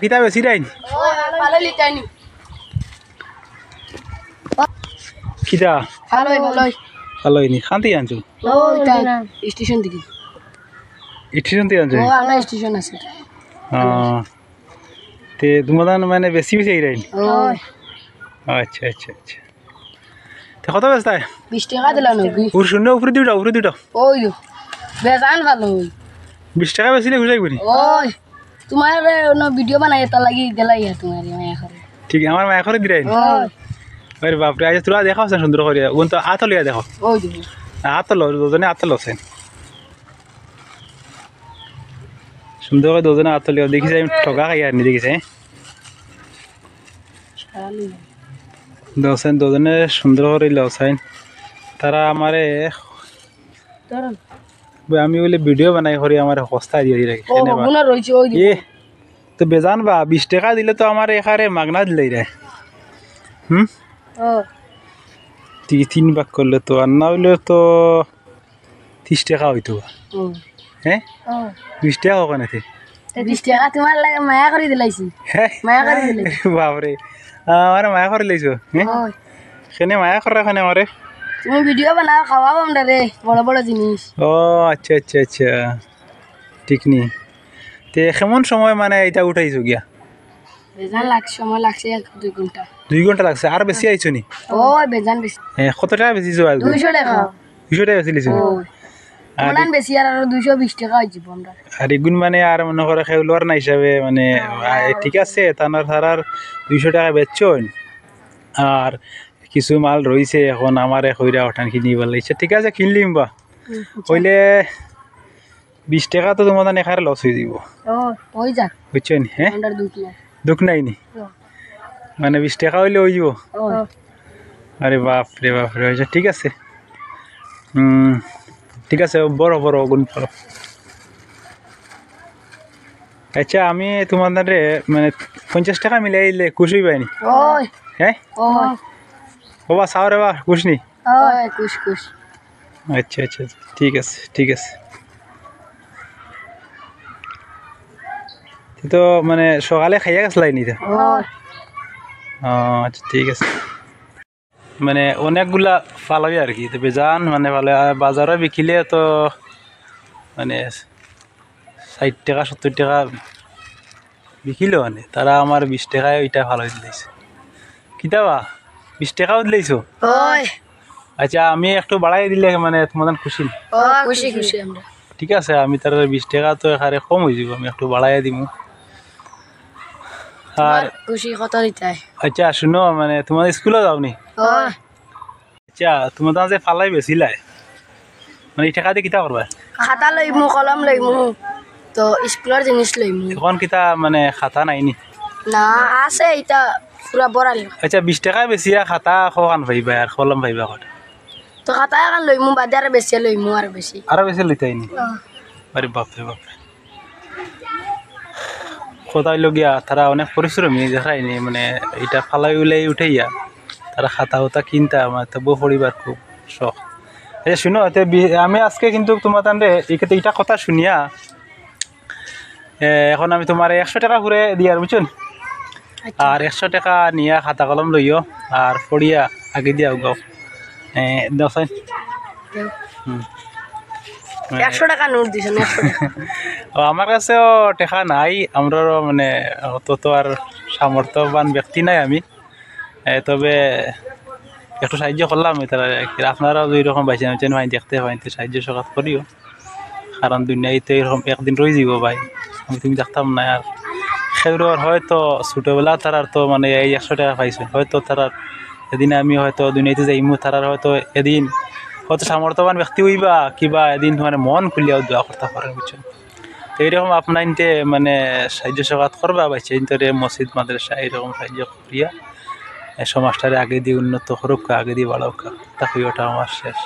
কিতা বেশি রাইন কিতা ভালো হয়নি খান্তি আনছো স্টেশন থেকে স্টেশন থেকে আনছো স্টেশন আছে তে তোমাদের মানে বেশি রাইন আচ্ছা আচ্ছা আচ্ছা তে কত ব্যস্ত 20 টাকা দিলাম ওর শূন্য উপরে দুটো ওই বেজান ভালো 20 টাকা বেশি ঘুরাই করি ওই তোমার ভিডিও বানাই এটা লাগি দিলাই তোমার মায়া করে ঠিক আমার মায়া করে দিরাই আরে বাপরে আজ তোরা দেখাও সুন্দর করে ওন তো আতো লিয়া দেখো ওই আতো লো দুজনে আতো লছেন সুন্দর করে দুজনে আতো লিয়া দেখিস আমি ঠকা খাই আর নি দেখিস দুজনে সুন্দর করে লছেন তারা আমারে আমি বলে ভিডিও বানাই করি আমার হস্তা দিয়ে রাখি এ তো বেজান বা 20 টাকা দিলে তো আমার এখানে মাগনা দিলেই রে তিন ভাগ করলে তো আর না হইলে তো 30 টাকা হইতো হ্যাঁ 20 টাকা ওখানে 20 টাকা তোমার লাগে মায়া করে দিলাইছি মায়া করে দিলাইছি বাপরে আমার মায়া করে লইছো হ্যাঁ কেনে মায়া করে রাখনে আমারে তুমি ভিডিও বানাও খাওয়াও আমরা রে বড় বড় জিনিস ও আচ্ছা আচ্ছা আচ্ছা ঠিক নি তে কেমন সময় মানে এটা উঠাইছো গিয়া বেজান সময় লাগছে 2 ঘন্টা লাগছে আর বেশি আইছো নি ও বেজান বেশি কত টাকা বেশিছো আজ 200 টাকা 200 টাকা বেশি লিছো ওনান বেশি আর 220 টাকা হইছে আমরা আর এগুন মানে আর মনে করে খেউলোর না হিসাবে মানে ঠিক আছে তানার ধারার 200 টাকা বেচছন আর কিছু মাল রইছে এখন আমারে কইরা ওঠান কিনিবার লাগছে ঠিক আছে কিনলিম বা কইলে 20 টাকা তো তোমাদের এখানে লস হয়ে দিব হই যাক বুঝছেন হ্যাঁ আমরা দুঃখ নাই নি মানে 20 টাকা হইলে হই যাব আরে বাপ রে আচ্ছা ঠিক আছে ঠিক আছে বড় বড় গুণ ফলো আচ্ছা আমি তোমাদের মানে 50 টাকা মিলাইলে খুশি পাইনি হ্যাঁ বাবা সাও রে বা খুশ নি খুশ আচ্ছা আচ্ছা ঠিক আছে ঠিক আছে তো মানে সকালে খাইয়া গেছলাই নি আচ্ছা ঠিক আছে মানে অনেকগুলা পালাবি আর কি তো বেজান মানে ভালো বাজারে বিকিলে তো মানে 60 টাকা 70 টাকা বিকিল মানে তারা আমার 20 টাকায় ওইটা ভালো দিলাইছে কিতাবা 20 টাকাও দিলাইছো আচ্ছা আমি একটু বাড়াই দিলে মানে তোমাদের খুশি খুশি আমরা ঠিক আছে আমি তার 20 টাকা তো এখানে কম হয়ে যাব আমি একটু বাড়াই দিমু আর খুশি কত দিতে আচ্ছা শুনো মানে তোমাদের স্কুলে যাওনি আচ্ছা তোমাদের যে ফালাই বেছিলাই মানে এই টাকা দিয়ে কিতা করবা খাতা লইমু কলম লইমু তো স্কুলের জিনিস লইমু এখন কিতা মানে খাতা নাইনি না আছে এটা পুরা বড়ালি আচ্ছা 20 টাকা বেছিয়া খাতা কখন পাইবা আর কলম পাইবা কত তো খাতা এখন লইমু বাদে আর বেশি লইমু আর বেশি লইতাইনি আরে বাপ রে বাপ কোথায় লগিয়া তারা অনেক পরিশ্রমী দেখায়নি মানে এটা ফালাই উলাই উঠাইয়া তারা খাতা হতা কিনতা আমার তবু পরিবার খুব শখ আচ্ছা শুনো আমি আজকে কিন্তু তোমার তান্ডে এইটা কথা শুনিয়া এখন আমি তোমার 100 টাকা ঘুরে দিয়ার বুঝছেন আর 100 টাকা নিয়া খাতা কলম লইও আর পড়িয়া আগে দিয়া গাও দশাই 100 টাকা নোট দিছেন আমার কাছেও টাকা নাই আমরাও মানে অত তো আর সামর্থ্যবান ব্যক্তি নাই আমি তবে একটু সাহায্য করলাম তারা আপনারাও দুই রকম বাইছে ভাই দেখতে পাই সাহায্য সকাত করিও কারণ দুনিয়াতে এরকম একদিন রয়ে যাব ভাই আমি তুমি দেখতাম না আর সেগুলোর হয়তো ছোটোবেলা তারার তো মানে এই 100 টাকা পাইছে হয়তো তারার এদিন আমি হয়তো দুনিয়াতে যাইমু তারার হয়তো এদিন হয়তো সামর্থ্যবান ব্যক্তি হইবা কিবা এদিন মানে মন খুলিয়াও দোয়া করতে পারে বুঝছেন তো এইরকম আপনার মানে সাহায্য সকাত করবা পাইছে মসজিদ মাদ্রাসা এইরকম সাহায্য করিয়া সমাজটারে আগে দিয়ে উন্নত করুক আগে দিয়ে বাড়াউক তা ওটা আমার শেষ